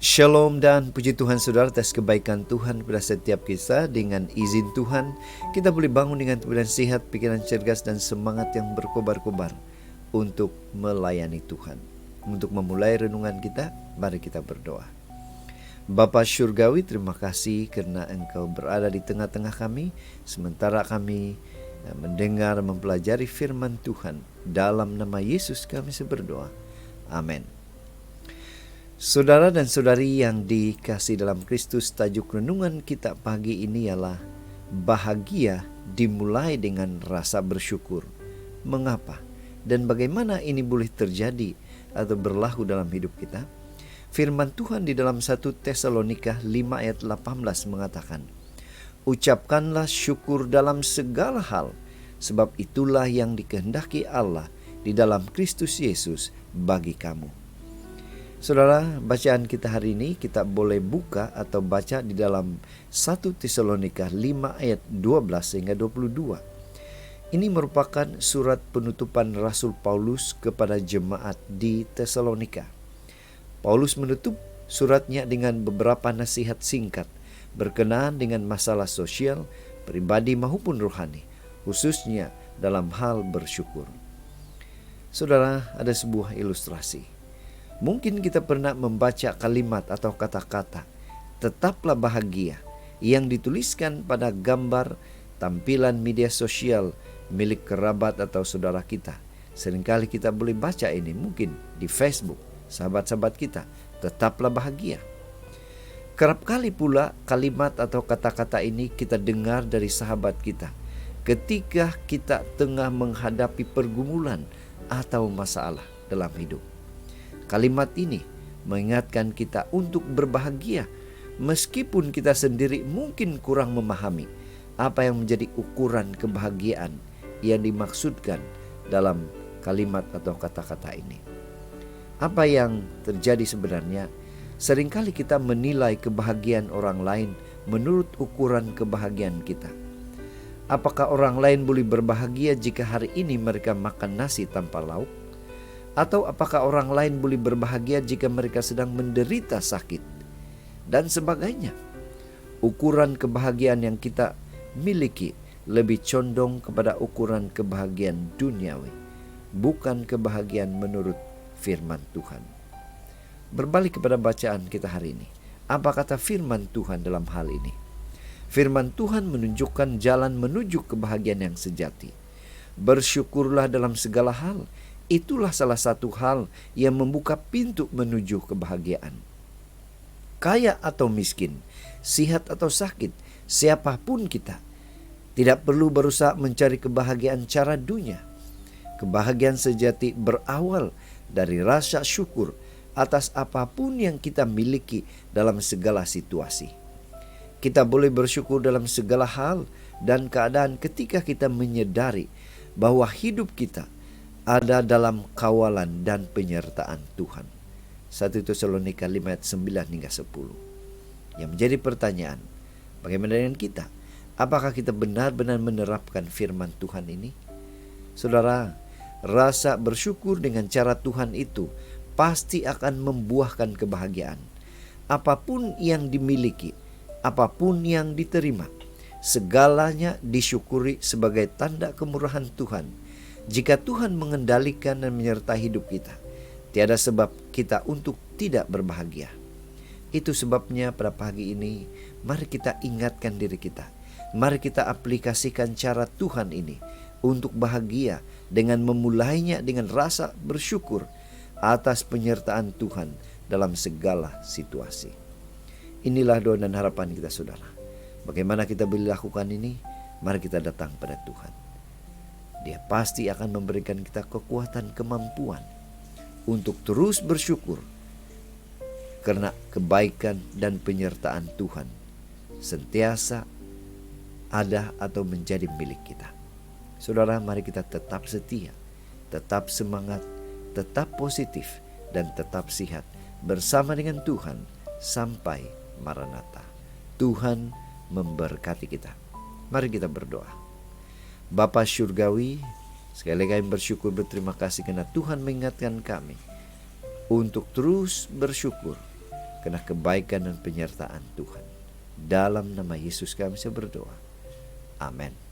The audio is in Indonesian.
Shalom dan puji Tuhan saudara atas kebaikan Tuhan kepada setiap kita. Dengan izin Tuhan, kita boleh bangun dengan tubuh dan sehat, pikiran cerdas dan semangat yang berkobar-kobar untuk melayani Tuhan. Untuk memulai renungan kita, mari kita berdoa. Bapa Syurgawi, terima kasih karena Engkau berada di tengah-tengah kami, sementara kami mendengar, mempelajari firman Tuhan. Dalam nama Yesus kami berdoa. Amin. Saudara dan saudari yang dikasihi dalam Kristus, tajuk renungan kita pagi ini ialah bahagia dimulai dengan rasa bersyukur. Mengapa dan bagaimana ini boleh terjadi atau berlaku dalam hidup kita? Firman Tuhan di dalam 1 Tesalonika 5 ayat 18 mengatakan, "Ucapkanlah syukur dalam segala hal, sebab itulah yang dikehendaki Allah di dalam Kristus Yesus bagi kamu." Saudara, bacaan kita hari ini kita boleh buka atau baca di dalam 1 Tesalonika 5 ayat 12 hingga 22. Ini merupakan surat penutupan Rasul Paulus kepada jemaat di Tesalonika. Paulus menutup suratnya dengan beberapa nasihat singkat berkenaan dengan masalah sosial, pribadi maupun rohani, khususnya dalam hal bersyukur. Saudara, ada sebuah ilustrasi. Mungkin kita pernah membaca kalimat atau kata-kata "tetaplah bahagia" yang dituliskan pada gambar tampilan media sosial milik kerabat atau saudara kita. Seringkali kita boleh baca ini mungkin di Facebook, sahabat-sahabat kita, "tetaplah bahagia". Kerap kali pula kalimat atau kata-kata ini kita dengar dari sahabat kita ketika kita tengah menghadapi pergumulan atau masalah dalam hidup. Kalimat ini mengingatkan kita untuk berbahagia meskipun kita sendiri mungkin kurang memahami apa yang menjadi ukuran kebahagiaan yang dimaksudkan dalam kalimat atau kata-kata ini. Apa yang terjadi sebenarnya? Seringkali kita menilai kebahagiaan orang lain menurut ukuran kebahagiaan kita. Apakah orang lain boleh berbahagia jika hari ini mereka makan nasi tanpa lauk? Atau apakah orang lain boleh berbahagia jika mereka sedang menderita sakit? Dan sebagainya. Ukuran kebahagiaan yang kita miliki lebih condong kepada ukuran kebahagiaan duniawi, bukan kebahagiaan menurut firman Tuhan. Berbalik kepada bacaan kita hari ini. Apa kata firman Tuhan dalam hal ini? Firman Tuhan menunjukkan jalan menuju kebahagiaan yang sejati. Bersyukurlah dalam segala hal. Itulah salah satu hal yang membuka pintu menuju kebahagiaan. Kaya atau miskin, sihat atau sakit, siapapun kita, tidak perlu berusaha mencari kebahagiaan cara dunia. Kebahagiaan sejati berawal dari rasa syukur atas apapun yang kita miliki dalam segala situasi. Kita boleh bersyukur dalam segala hal dan keadaan ketika kita menyadari bahwa hidup kita ada dalam kawalan dan penyertaan Tuhan. 1 Tesalonika 5 ayat 9 hingga 10. Yang menjadi pertanyaan, bagaimana dengan kita? Apakah kita benar-benar menerapkan firman Tuhan ini? Saudara, rasa bersyukur dengan cara Tuhan itu pasti akan membuahkan kebahagiaan. Apapun yang dimiliki, apapun yang diterima, segalanya disyukuri sebagai tanda kemurahan Tuhan. Jika Tuhan mengendalikan dan menyertai hidup kita, tiada sebab kita untuk tidak berbahagia. Itu sebabnya pada pagi ini, mari kita ingatkan diri kita. Mari kita aplikasikan cara Tuhan ini untuk bahagia dengan memulainya dengan rasa bersyukur atas penyertaan Tuhan dalam segala situasi. Inilah doa dan harapan kita, saudara. Bagaimana kita boleh lakukan ini? Mari kita datang pada Tuhan. Dia pasti akan memberikan kita kekuatan, kemampuan untuk terus bersyukur karena kebaikan dan penyertaan Tuhan sentiasa ada atau menjadi milik kita. Saudara, mari kita tetap setia, tetap semangat, tetap positif, dan tetap sehat bersama dengan Tuhan sampai Maranatha. Tuhan memberkati kita. Mari kita berdoa. Bapa Syurgawi, sekali lagi kami bersyukur, berterima kasih karena Tuhan mengingatkan kami untuk terus bersyukur karena kebaikan dan penyertaan Tuhan. Dalam nama Yesus kami saya berdoa. Amin.